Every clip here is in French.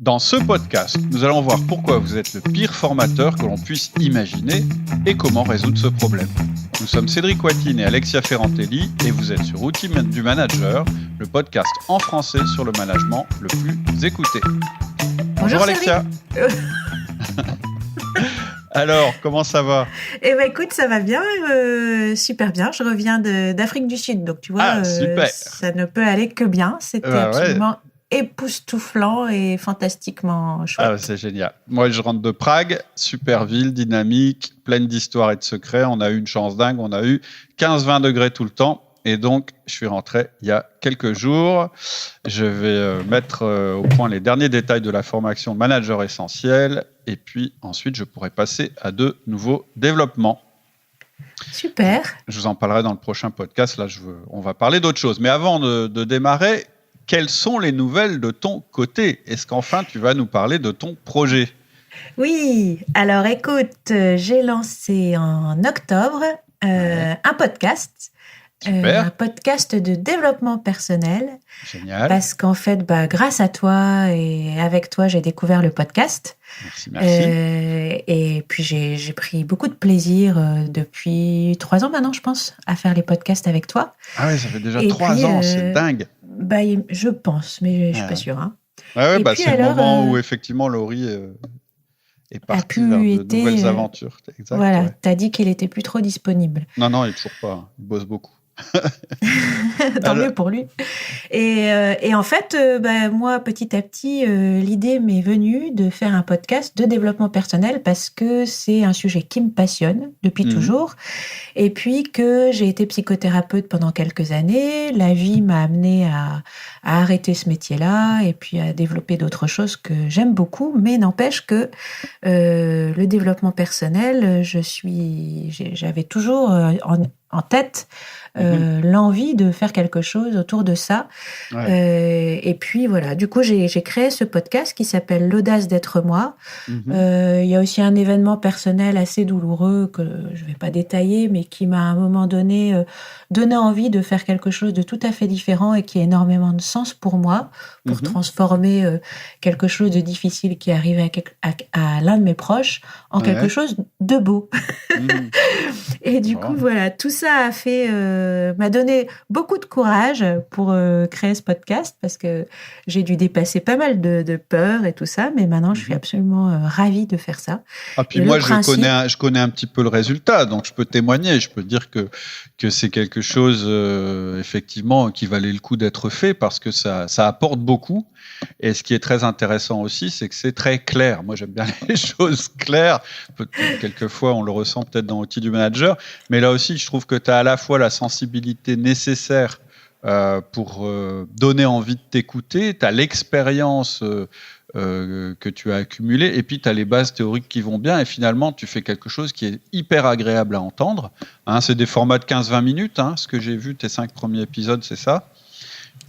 Dans ce podcast, nous allons voir pourquoi vous êtes le pire formateur que l'on puisse imaginer et comment résoudre ce problème. Nous sommes Cédric Watine et Alexia Ferrantelli et vous êtes sur Outils du Manager, le podcast en français sur le management le plus écouté. Bonjour Alexia. Alors, comment ça va? Eh ben écoute, ça va bien, super bien. Je reviens d'Afrique du Sud, donc tu vois, ça ne peut aller que bien. C'était absolument époustouflant et fantastiquement chouette. Ah, c'est génial. Moi, je rentre de Prague, super ville, dynamique, pleine d'histoires et de secrets. On a eu une chance dingue, on a eu 15-20 degrés tout le temps. Et donc, je suis rentré il y a quelques jours. Je vais mettre au point les derniers détails de la formation Manager Essentiel. Et puis ensuite, je pourrai passer à de nouveaux développements. Super. Je vous en parlerai dans le prochain podcast. Là, on va parler d'autre chose. Mais avant de démarrer, quelles sont les nouvelles de ton côté? Est-ce qu'enfin, tu vas nous parler de ton projet? Oui. Alors, écoute, j'ai lancé en octobre un podcast. Un podcast de développement personnel. Génial. Parce qu'en fait, grâce à toi et avec toi, j'ai découvert le podcast. Merci. Et puis, j'ai pris beaucoup de plaisir depuis 3 ans maintenant, je pense, à faire les podcasts avec toi. Ah oui, ça fait déjà 3 ans, c'est dingue. Je pense, mais je suis pas sûre. Hein. C'est le moment où, effectivement, Laurie est parti vers de nouvelles aventures. Exact, voilà, t'as dit qu'il était plus trop disponible. Non, il est toujours pas. Il bosse beaucoup. Tant mieux pour lui. Et en fait, moi, petit à petit, l'idée m'est venue de faire un podcast de développement personnel parce que c'est un sujet qui me passionne depuis toujours. Et puis que j'ai été psychothérapeute pendant quelques années. La vie m'a amenée à arrêter ce métier-là et puis à développer d'autres choses que j'aime beaucoup. Mais n'empêche que le développement personnel, j'avais toujours en tête l'envie de faire quelque chose autour de ça. Et puis voilà, du coup j'ai créé ce podcast qui s'appelle L'audace d'être moi. Il y a aussi un événement personnel assez douloureux que je vais pas détailler, mais qui m'a à un moment donné donné envie de faire quelque chose de tout à fait différent et qui a énormément de sens pour moi, pour transformer quelque chose de difficile qui arrive à l'un de mes proches en quelque chose de beau. Et du coup voilà, tout ça m'a donné beaucoup de courage pour créer ce podcast parce que j'ai dû dépasser pas mal de peurs et tout ça, mais maintenant je suis absolument ravie de faire ça. Ah, puis moi je connais un petit peu le résultat, donc je peux témoigner, je peux dire que c'est quelque chose effectivement qui valait le coup d'être fait parce que ça apporte beaucoup. Et ce qui est très intéressant aussi, c'est que c'est très clair. Moi, j'aime bien les choses claires. Quelquefois, on le ressent peut-être dans Outils du Manager. Mais là aussi, je trouve que tu as à la fois la sensibilité nécessaire pour donner envie de t'écouter. Tu as l'expérience que tu as accumulée. Et puis, tu as les bases théoriques qui vont bien. Et finalement, tu fais quelque chose qui est hyper agréable à entendre. C'est des formats de 15-20 minutes. Ce que j'ai vu, tes 5 premiers épisodes, c'est ça.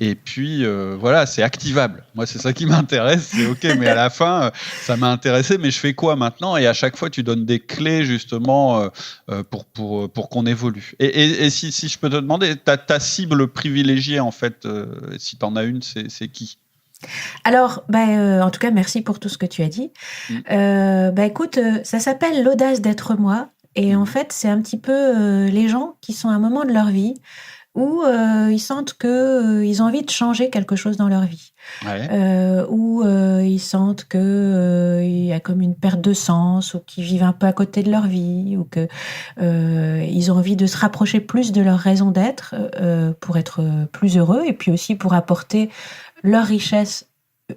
Et puis, voilà, c'est activable. Moi, c'est ça qui m'intéresse. C'est OK, mais à la fin, ça m'a intéressé. Mais je fais quoi maintenant? Et à chaque fois, tu donnes des clés, justement, pour qu'on évolue. Et si je peux te demander, ta cible privilégiée, en fait, si tu en as une, c'est qui? Alors, en tout cas, merci pour tout ce que tu as dit. Écoute, ça s'appelle L'audace d'être moi. Et en fait, c'est un petit peu les gens qui sont à un moment de leur vie où ils sentent qu'ils ont envie de changer quelque chose dans leur vie. Où ils sentent qu'il y a comme une perte de sens, ou qu'ils vivent un peu à côté de leur vie, ou qu'ils ont envie de se rapprocher plus de leur raison d'être pour être plus heureux, et puis aussi pour apporter leur richesse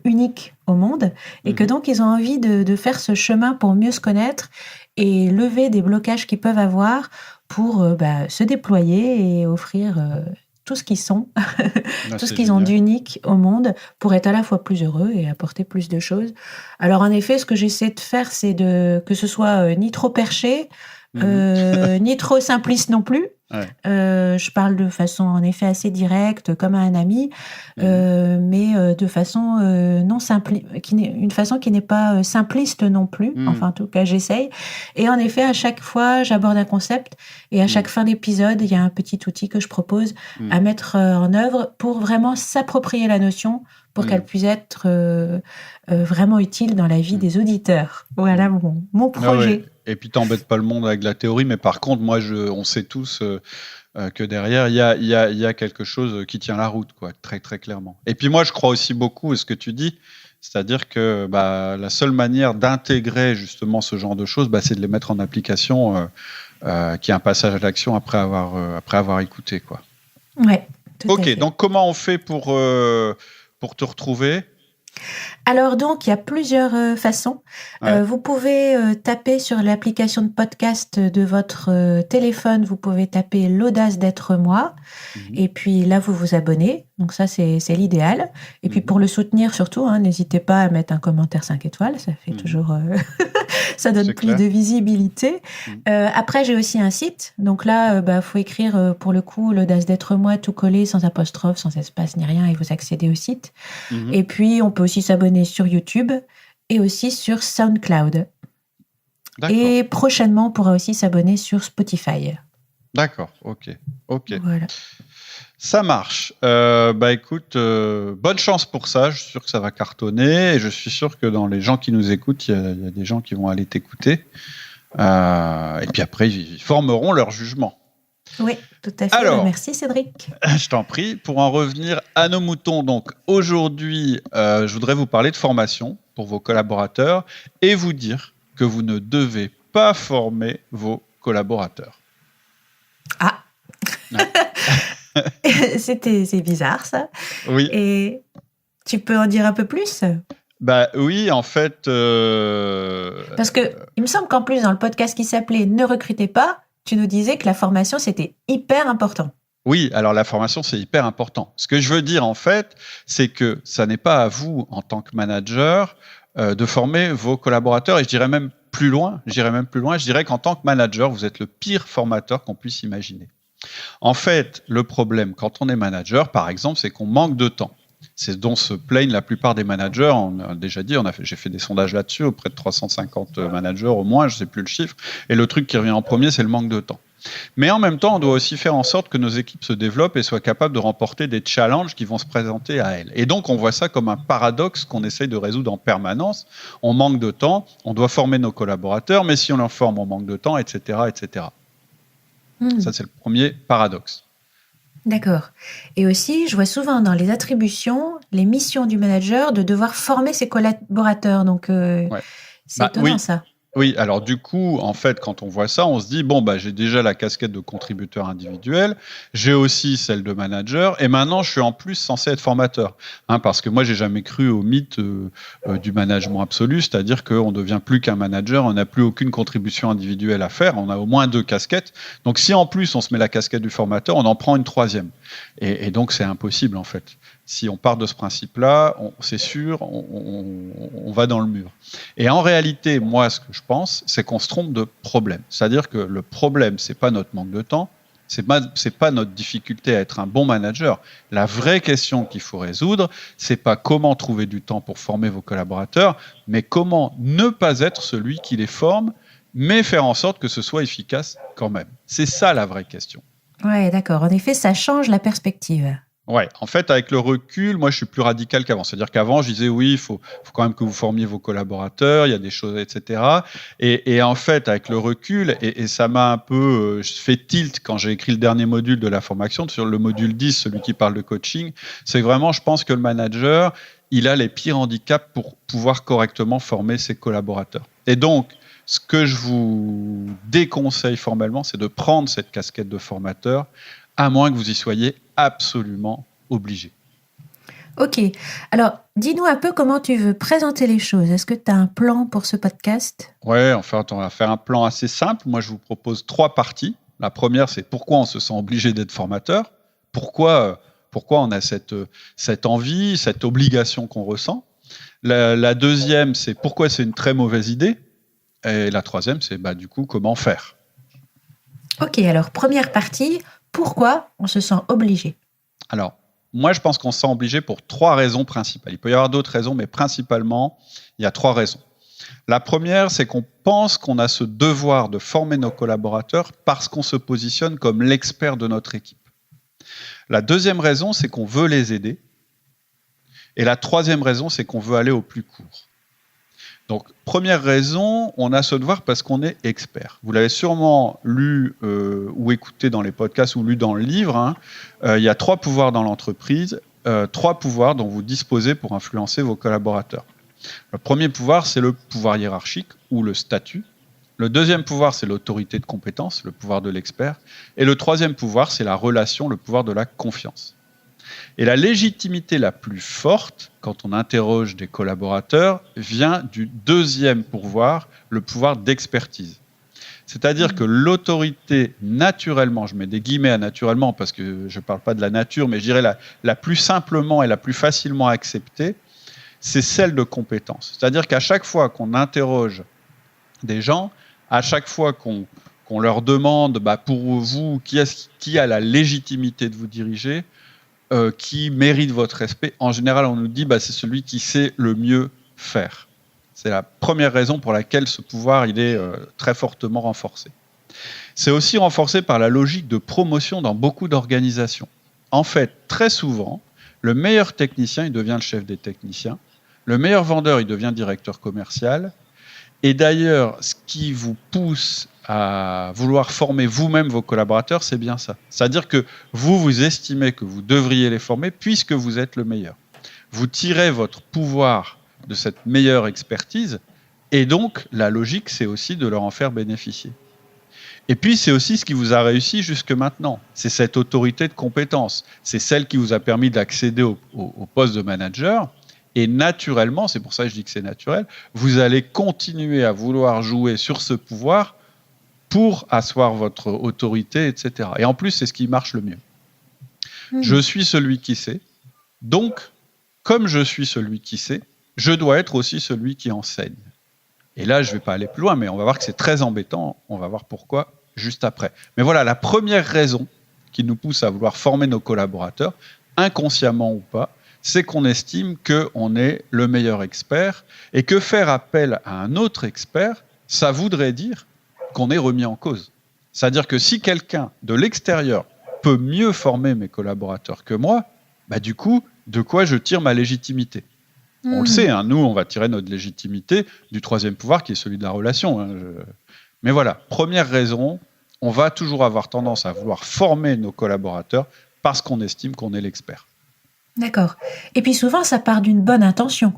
unique au monde, et que donc ils ont envie de faire ce chemin pour mieux se connaître et lever des blocages qu'ils peuvent avoir pour se déployer et offrir tout ce qu'ils sont, tout ce qu'ils ont d'unique au monde pour être à la fois plus heureux et apporter plus de choses. Alors en effet, ce que j'essaie de faire, c'est que ce soit ni trop perché, ni trop simpliste non plus, Ouais. Je parle de façon en effet assez directe, comme à un ami, mais de façon non une façon qui n'est pas simpliste non plus. Enfin, en tout cas, j'essaye. Et en effet, à chaque fois, j'aborde un concept et à chaque fin d'épisode, il y a un petit outil que je propose à mettre en œuvre pour vraiment s'approprier la notion, pour qu'elle puisse être vraiment utile dans la vie des auditeurs. Voilà mon projet. Ah ouais. Et puis, t'embêtes pas le monde avec la théorie, mais par contre, moi, on sait tous que derrière, il y a quelque chose qui tient la route, quoi, très, très clairement. Et puis, moi, je crois aussi beaucoup à ce que tu dis, c'est-à-dire que la seule manière d'intégrer justement ce genre de choses, c'est de les mettre en application, qu'il y ait un passage à l'action après avoir écouté, quoi. Ouais, tout à fait. Ok, donc comment on fait pour te retrouver ? Alors donc, il y a plusieurs façons. Ouais. Vous pouvez taper sur l'application de podcast de votre téléphone, vous pouvez taper l'audace d'être moi, et puis là, vous vous abonnez. Donc ça, c'est l'idéal. Et puis pour le soutenir surtout, n'hésitez pas à mettre un commentaire 5 étoiles, ça fait toujours... ça donne plus de visibilité. Après, j'ai aussi un site. Donc là, faut écrire pour le coup l'audace d'être moi, tout collé, sans apostrophe, sans espace ni rien, et vous accédez au site. Et puis, on peut aussi s'abonner sur YouTube et aussi sur SoundCloud. D'accord. Et prochainement, on pourra aussi s'abonner sur Spotify. D'accord, ok. Voilà. Ça marche. Écoute, bonne chance pour ça. Je suis sûr que ça va cartonner. Et je suis sûr que dans les gens qui nous écoutent, il y a des gens qui vont aller t'écouter. Et puis après, ils formeront leur jugement. Oui, tout à fait. Alors, merci Cédric. Je t'en prie. Pour en revenir à nos moutons, donc aujourd'hui, je voudrais vous parler de formation pour vos collaborateurs et vous dire que vous ne devez pas former vos collaborateurs. Ah. Ouais. C'est bizarre ça. Oui. Et tu peux en dire un peu plus ? Oui, en fait. Parce que il me semble qu'en plus dans le podcast qui s'appelait Ne recrutez pas, tu nous disais que la formation c'était hyper important. Oui, alors la formation c'est hyper important. Ce que je veux dire en fait, c'est que ça n'est pas à vous en tant que manager de former vos collaborateurs. Et je dirais même plus loin. Je dirais qu'en tant que manager, vous êtes le pire formateur qu'on puisse imaginer. En fait, le problème quand on est manager, par exemple, c'est qu'on manque de temps. C'est dont se plaignent la plupart des managers. On a déjà dit, j'ai fait des sondages là-dessus auprès de 350 managers au moins, je ne sais plus le chiffre. Et le truc qui revient en premier, c'est le manque de temps. Mais en même temps, on doit aussi faire en sorte que nos équipes se développent et soient capables de remporter des challenges qui vont se présenter à elles. Et donc, on voit ça comme un paradoxe qu'on essaye de résoudre en permanence. On manque de temps, on doit former nos collaborateurs, mais si on les forme, on manque de temps, etc., etc. Ça, c'est le premier paradoxe. D'accord. Et aussi, je vois souvent dans les attributions, les missions du manager de devoir former ses collaborateurs. Donc, c'est étonnant ça. Oui, alors du coup, en fait, quand on voit ça, on se dit, j'ai déjà la casquette de contributeur individuel, j'ai aussi celle de manager, et maintenant, je suis en plus censé être formateur. Parce que moi, j'ai jamais cru au mythe du management absolu, c'est-à-dire qu'on ne devient plus qu'un manager, on n'a plus aucune contribution individuelle à faire, on a au moins 2 casquettes. Donc, si en plus, on se met la casquette du formateur, on en prend une 3e. Et donc, c'est impossible, en fait. Si on part de ce principe-là, c'est sûr, on va dans le mur. Et en réalité, moi, ce que je pense, c'est qu'on se trompe de problème. C'est-à-dire que le problème, c'est pas notre manque de temps, c'est pas notre difficulté à être un bon manager. La vraie question qu'il faut résoudre, c'est pas comment trouver du temps pour former vos collaborateurs, mais comment ne pas être celui qui les forme, mais faire en sorte que ce soit efficace quand même. C'est ça la vraie question. Ouais, d'accord. En effet, ça change la perspective. Ouais, en fait, avec le recul, moi, je suis plus radical qu'avant. C'est-à-dire qu'avant, je disais, oui, il faut quand même que vous formiez vos collaborateurs, il y a des choses, etc. Et en fait, avec le recul, et ça m'a un peu fait tilt quand j'ai écrit le dernier module de la formation, sur le module 10, celui qui parle de coaching, c'est vraiment, je pense que le manager, il a les pires handicaps pour pouvoir correctement former ses collaborateurs. Et donc, ce que je vous déconseille formellement, c'est de prendre cette casquette de formateur, à moins que vous y soyez absolument obligé. Ok. Alors, dis-nous un peu comment tu veux présenter les choses. Est-ce que tu as un plan pour ce podcast ? Ouais, en fait, on va faire un plan assez simple. Moi, je vous propose 3 parties. La première, c'est pourquoi on se sent obligé d'être formateur. Pourquoi on a cette envie, cette obligation qu'on ressent. La deuxième, c'est pourquoi c'est une très mauvaise idée. Et la troisième, c'est du coup, comment faire. Ok, alors première partie, pourquoi on se sent obligé? Alors, moi, je pense qu'on se sent obligé pour 3 raisons principales. Il peut y avoir d'autres raisons, mais principalement, il y a 3 raisons. La première, c'est qu'on pense qu'on a ce devoir de former nos collaborateurs parce qu'on se positionne comme l'expert de notre équipe. La deuxième raison, c'est qu'on veut les aider. Et la troisième raison, c'est qu'on veut aller au plus court. Donc, première raison, on a ce devoir parce qu'on est expert. Vous l'avez sûrement lu ou écouté dans les podcasts ou lu dans le livre. Il y a 3 pouvoirs dans l'entreprise, 3 pouvoirs dont vous disposez pour influencer vos collaborateurs. Le premier pouvoir, c'est le pouvoir hiérarchique ou le statut. Le deuxième pouvoir, c'est l'autorité de compétence, le pouvoir de l'expert. Et le troisième pouvoir, c'est la relation, le pouvoir de la confiance. Et la légitimité la plus forte, quand on interroge des collaborateurs, vient du deuxième pouvoir, le pouvoir d'expertise. C'est-à-dire que l'autorité, naturellement, je mets des guillemets à naturellement parce que je ne parle pas de la nature, mais je dirais la plus simplement et la plus facilement acceptée, c'est celle de compétence. C'est-à-dire qu'à chaque fois qu'on interroge des gens, à chaque fois qu'on leur demande pour vous, qui a la légitimité de vous diriger, qui mérite votre respect, en général, on nous dit c'est celui qui sait le mieux faire. C'est la première raison pour laquelle ce pouvoir il est très fortement renforcé. C'est aussi renforcé par la logique de promotion dans beaucoup d'organisations. En fait, très souvent, le meilleur technicien, il devient le chef des techniciens. Le meilleur vendeur, il devient directeur commercial. Et d'ailleurs, ce qui vous pousse à vouloir former vous-même vos collaborateurs, c'est bien ça. C'est-à-dire que vous estimez que vous devriez les former puisque vous êtes le meilleur. Vous tirez votre pouvoir de cette meilleure expertise et donc la logique, c'est aussi de leur en faire bénéficier. Et puis, c'est aussi ce qui vous a réussi jusque maintenant. C'est cette autorité de compétence. C'est celle qui vous a permis d'accéder au poste de manager. Et naturellement, c'est pour ça que je dis que c'est naturel, vous allez continuer à vouloir jouer sur ce pouvoir pour asseoir votre autorité, etc. Et en plus, c'est ce qui marche le mieux. Je suis celui qui sait. Donc, comme je suis celui qui sait, je dois être aussi celui qui enseigne. Et là, je ne vais pas aller plus loin, mais on va voir que c'est très embêtant. On va voir pourquoi juste après. Mais voilà, la première raison qui nous pousse à vouloir former nos collaborateurs, inconsciemment ou pas, c'est qu'on estime qu'on est le meilleur expert et que faire appel à un autre expert, ça voudrait dire qu'on est remis en cause. C'est-à-dire que si quelqu'un de l'extérieur peut mieux former mes collaborateurs que moi, du coup, de quoi je tire ma légitimité ? On le sait, nous, on va tirer notre légitimité du troisième pouvoir qui est celui de la relation. Mais voilà, première raison, on va toujours avoir tendance à vouloir former nos collaborateurs parce qu'on estime qu'on est l'expert. D'accord. Et puis souvent, ça part d'une bonne intention.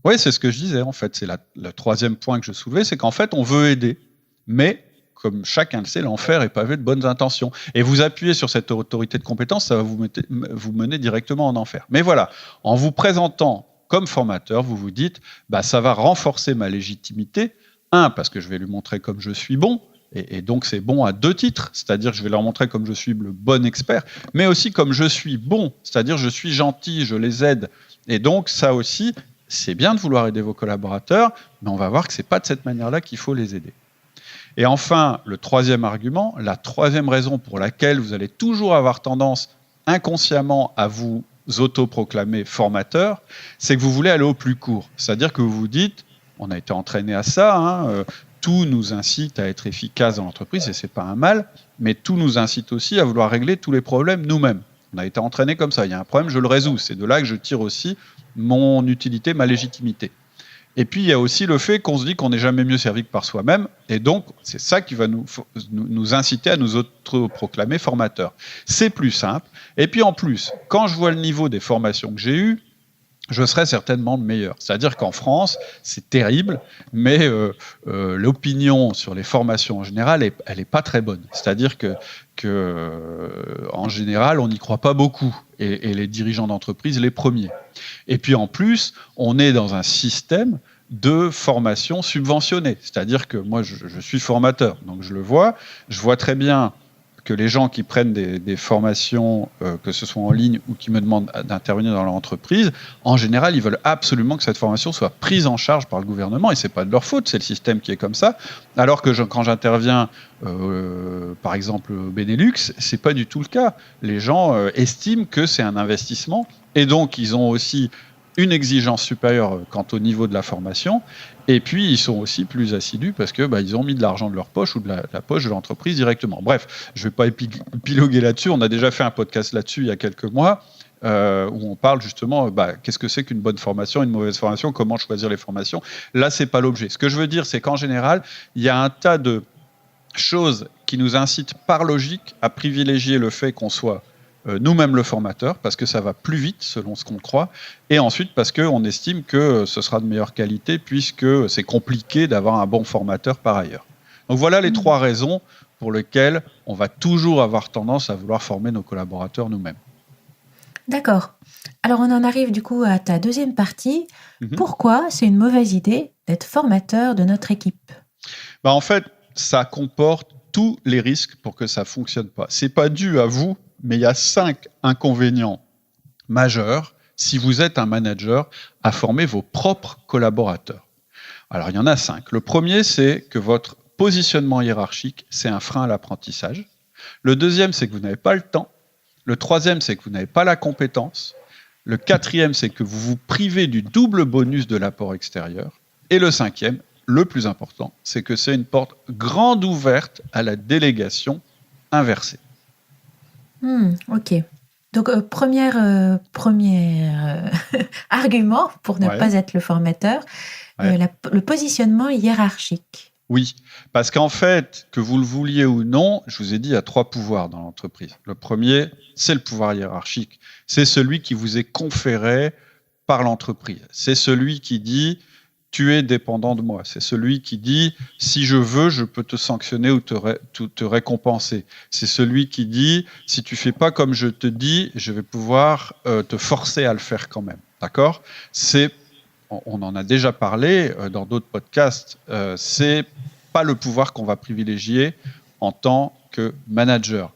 Oui, c'est ce que je disais, en fait. C'est le troisième point que je soulevais, c'est qu'en fait, on veut aider. Mais, comme chacun le sait, l'enfer est pavé de bonnes intentions. Et vous appuyez sur cette autorité de compétence, ça va vous mener directement en enfer. Mais voilà, en vous présentant comme formateur, vous vous dites, ça va renforcer ma légitimité. Parce que je vais lui montrer comme je suis bon. Et donc, c'est bon à 2 titres, c'est-à-dire que je vais leur montrer comme je suis le bon expert, mais aussi comme je suis bon, c'est-à-dire je suis gentil, je les aide. Et donc, ça aussi, c'est bien de vouloir aider vos collaborateurs, mais on va voir que ce n'est pas de cette manière-là qu'il faut les aider. Et enfin, le troisième argument, la troisième raison pour laquelle vous allez toujours avoir tendance inconsciemment à vous autoproclamer formateur, c'est que vous voulez aller au plus court. C'est-à-dire que vous vous dites, on a été entraîné à ça, tout nous incite à être efficace dans l'entreprise, et ce n'est pas un mal, mais tout nous incite aussi à vouloir régler tous les problèmes nous-mêmes. On a été entraîné comme ça. Il y a un problème, je le résous. C'est de là que je tire aussi mon utilité, ma légitimité. Et puis, il y a aussi le fait qu'on se dit qu'on n'est jamais mieux servi que par soi-même, et donc, c'est ça qui va nous inciter à nous autoproclamer formateurs. C'est plus simple. Et puis, en plus, quand je vois le niveau des formations que j'ai eues, je serai certainement le meilleur. C'est-à-dire qu'en France, c'est terrible, mais l'opinion sur les formations en général, elle n'est pas très bonne. C'est-à-dire que en général, on n'y croit pas beaucoup, et les dirigeants d'entreprise, les premiers. Et puis en plus, on est dans un système de formation subventionnée. C'est-à-dire que moi, je suis formateur, donc je vois très bien que les gens qui prennent des formations, que ce soit en ligne ou qui me demandent d'intervenir dans leur entreprise, en général, ils veulent absolument que cette formation soit prise en charge par le gouvernement, et c'est pas de leur faute, c'est le système qui est comme ça. Alors que quand j'interviens, par exemple au Benelux, c'est pas du tout le cas. Les gens estiment que c'est un investissement, et donc ils ont aussi une exigence supérieure quant au niveau de la formation, et puis ils sont aussi plus assidus parce que ils ont mis de l'argent de leur poche ou de la poche de l'entreprise directement. Bref, je ne vais pas épiloguer là-dessus, on a déjà fait un podcast là-dessus il y a quelques mois, où on parle justement, qu'est-ce que c'est qu'une bonne formation, une mauvaise formation, comment choisir les formations. Là, c'est pas l'objet. Ce que je veux dire, c'est qu'en général, il y a un tas de choses qui nous incitent par logique à privilégier le fait qu'on soit nous-mêmes le formateur, parce que ça va plus vite selon ce qu'on croit, et ensuite parce qu'on estime que ce sera de meilleure qualité, puisque c'est compliqué d'avoir un bon formateur par ailleurs. Donc voilà les trois raisons pour lesquelles on va toujours avoir tendance à vouloir former nos collaborateurs nous-mêmes. D'accord. Alors on en arrive du coup à ta deuxième partie. Pourquoi c'est une mauvaise idée d'être formateur de notre équipe ? En fait, ça comporte tous les risques pour que ça ne fonctionne pas. Ce n'est pas dû à vous, mais il y a 5 inconvénients majeurs si vous êtes un manager à former vos propres collaborateurs. Alors, il y en a 5. Le premier, c'est que votre positionnement hiérarchique, c'est un frein à l'apprentissage. Le deuxième, c'est que vous n'avez pas le temps. Le troisième, c'est que vous n'avez pas la compétence. Le quatrième, c'est que vous vous privez du double bonus de l'apport extérieur. Et le cinquième, le plus important, c'est que c'est une porte grande ouverte à la délégation inversée. Ok. Donc, premier argument pour ne pas être le formateur, le positionnement hiérarchique. Oui, parce qu'en fait, que vous le vouliez ou non, je vous ai dit, il y a 3 pouvoirs dans l'entreprise. Le premier, c'est le pouvoir hiérarchique. C'est celui qui vous est conféré par l'entreprise. C'est celui qui dit « tu es dépendant de moi ». C'est celui qui dit « si je veux, je peux te sanctionner ou te récompenser ». C'est celui qui dit « si tu fais pas comme je te dis, je vais pouvoir te forcer à le faire quand même ». D'accord ? On en a déjà parlé dans d'autres podcasts, c'est pas le pouvoir qu'on va privilégier en tant que manager.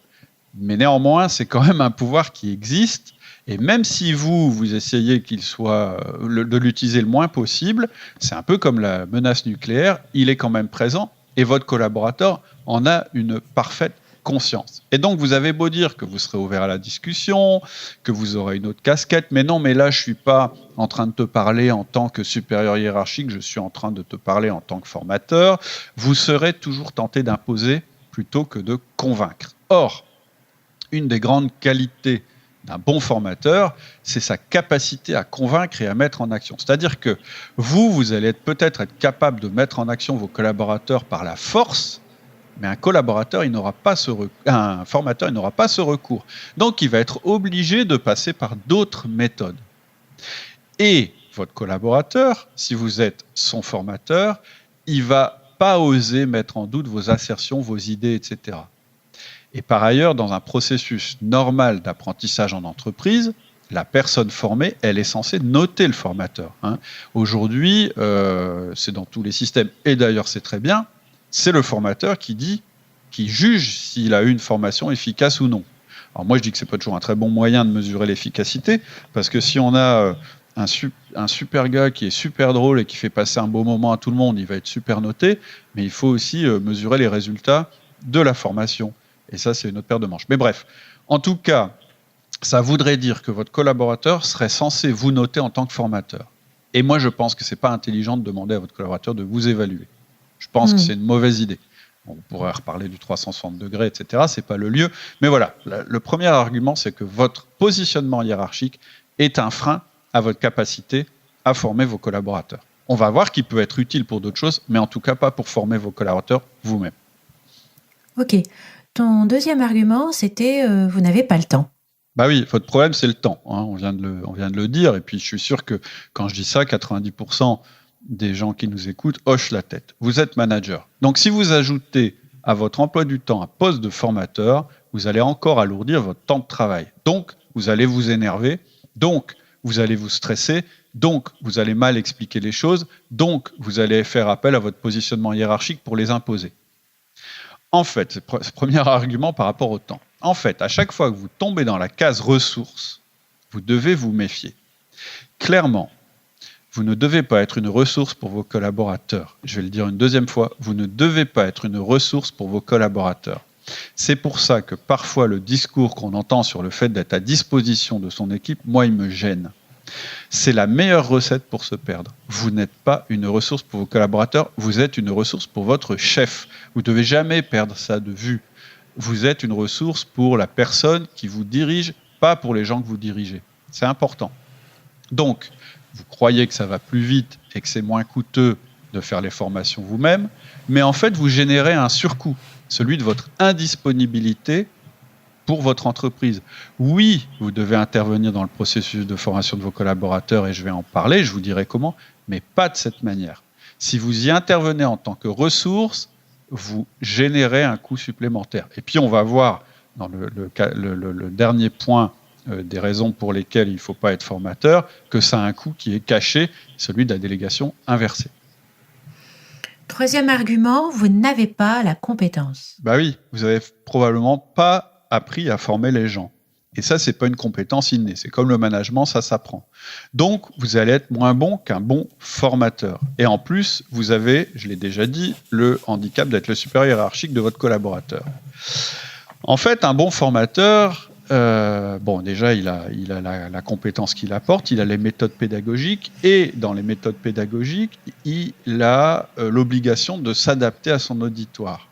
Mais néanmoins, c'est quand même un pouvoir qui existe. Et même si vous essayez qu'il soit de l'utiliser le moins possible, c'est un peu comme la menace nucléaire, il est quand même présent et votre collaborateur en a une parfaite conscience. Et donc, vous avez beau dire que vous serez ouvert à la discussion, que vous aurez une autre casquette, mais non, mais là, je ne suis pas en train de te parler en tant que supérieur hiérarchique, je suis en train de te parler en tant que formateur, vous serez toujours tenté d'imposer plutôt que de convaincre. Or, une des grandes qualités d'un bon formateur, c'est sa capacité à convaincre et à mettre en action. C'est-à-dire que vous allez peut-être être capable de mettre en action vos collaborateurs par la force, mais un formateur, il n'aura pas ce recours. Donc, il va être obligé de passer par d'autres méthodes. Et votre collaborateur, si vous êtes son formateur, il ne va pas oser mettre en doute vos assertions, vos idées, etc. Et par ailleurs, dans un processus normal d'apprentissage en entreprise, la personne formée, elle est censée noter le formateur. Aujourd'hui, c'est dans tous les systèmes, et d'ailleurs c'est très bien, c'est le formateur qui juge s'il a eu une formation efficace ou non. Alors moi, je dis que c'est pas toujours un très bon moyen de mesurer l'efficacité, parce que si on a un super gars qui est super drôle et qui fait passer un beau moment à tout le monde, il va être super noté, mais il faut aussi mesurer les résultats de la formation. Et ça, c'est une autre paire de manches. Mais bref, en tout cas, ça voudrait dire que votre collaborateur serait censé vous noter en tant que formateur. Et moi, je pense que ce n'est pas intelligent de demander à votre collaborateur de vous évaluer. Je pense que c'est une mauvaise idée. On pourrait reparler du 360 degrés, etc. Ce n'est pas le lieu. Mais voilà, le premier argument, c'est que votre positionnement hiérarchique est un frein à votre capacité à former vos collaborateurs. On va voir qu'il peut être utile pour d'autres choses, mais en tout cas pas pour former vos collaborateurs vous-même. Ok. Ton deuxième argument, c'était vous n'avez pas le temps. Bah oui, votre problème, c'est le temps. On vient de le dire. Et puis, je suis sûr que quand je dis ça, 90% des gens qui nous écoutent hochent la tête. Vous êtes manager. Donc, si vous ajoutez à votre emploi du temps un poste de formateur, vous allez encore alourdir votre temps de travail. Donc, vous allez vous énerver. Donc, vous allez vous stresser. Donc, vous allez mal expliquer les choses. Donc, vous allez faire appel à votre positionnement hiérarchique pour les imposer. En fait, c'est le premier argument par rapport au temps. En fait, à chaque fois que vous tombez dans la case ressources, vous devez vous méfier. Clairement, vous ne devez pas être une ressource pour vos collaborateurs. Je vais le dire une deuxième fois, vous ne devez pas être une ressource pour vos collaborateurs. C'est pour ça que parfois le discours qu'on entend sur le fait d'être à disposition de son équipe, moi, il me gêne. C'est la meilleure recette pour se perdre. Vous n'êtes pas une ressource pour vos collaborateurs, vous êtes une ressource pour votre chef. Vous ne devez jamais perdre ça de vue. Vous êtes une ressource pour la personne qui vous dirige, pas pour les gens que vous dirigez. C'est important. Donc, vous croyez que ça va plus vite et que c'est moins coûteux de faire les formations vous-même, mais en fait, vous générez un surcoût, celui de votre indisponibilité pour votre entreprise. Oui, vous devez intervenir dans le processus de formation de vos collaborateurs, et je vais en parler, je vous dirai comment, mais pas de cette manière. Si vous y intervenez en tant que ressource, vous générez un coût supplémentaire. Et puis, on va voir dans le dernier point des raisons pour lesquelles il ne faut pas être formateur, que ça a un coût qui est caché, celui de la délégation inversée. Troisième argument, vous n'avez pas la compétence. Bah oui, vous n'avez probablement pas appris à former les gens. Et ça, ce n'est pas une compétence innée. C'est comme le management, ça s'apprend. Donc, vous allez être moins bon qu'un bon formateur. Et en plus, vous avez, je l'ai déjà dit, le handicap d'être le supérieur hiérarchique de votre collaborateur. En fait, un bon formateur... déjà, il a la compétence qu'il apporte, il a les méthodes pédagogiques, et dans les méthodes pédagogiques, il a l'obligation de s'adapter à son auditoire.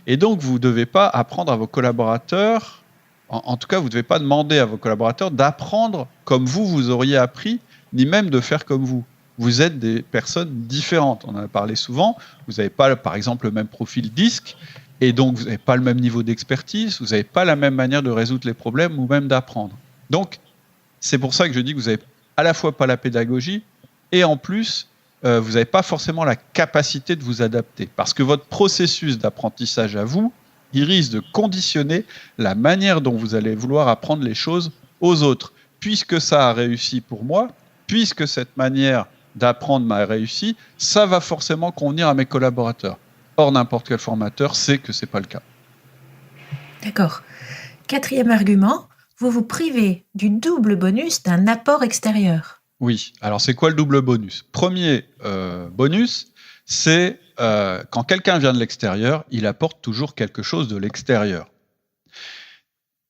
Et donc, vous ne devez pas apprendre à vos collaborateurs, en tout cas, vous ne devez pas demander à vos collaborateurs d'apprendre comme vous auriez appris, ni même de faire comme vous. Vous êtes des personnes différentes, on en a parlé souvent, vous n'avez pas, par exemple, le même profil DISC, et donc, vous n'avez pas le même niveau d'expertise, vous n'avez pas la même manière de résoudre les problèmes ou même d'apprendre. Donc, c'est pour ça que je dis que vous n'avez à la fois pas la pédagogie et en plus, vous n'avez pas forcément la capacité de vous adapter. Parce que votre processus d'apprentissage à vous, il risque de conditionner la manière dont vous allez vouloir apprendre les choses aux autres. Puisque ça a réussi pour moi, puisque cette manière d'apprendre m'a réussi, ça va forcément convenir à mes collaborateurs. Or, n'importe quel formateur sait que ce n'est pas le cas. D'accord. Quatrième argument, vous vous privez du double bonus d'un apport extérieur. Oui. Alors, c'est quoi le double bonus ? Premier bonus, c'est quand quelqu'un vient de l'extérieur, il apporte toujours quelque chose de l'extérieur.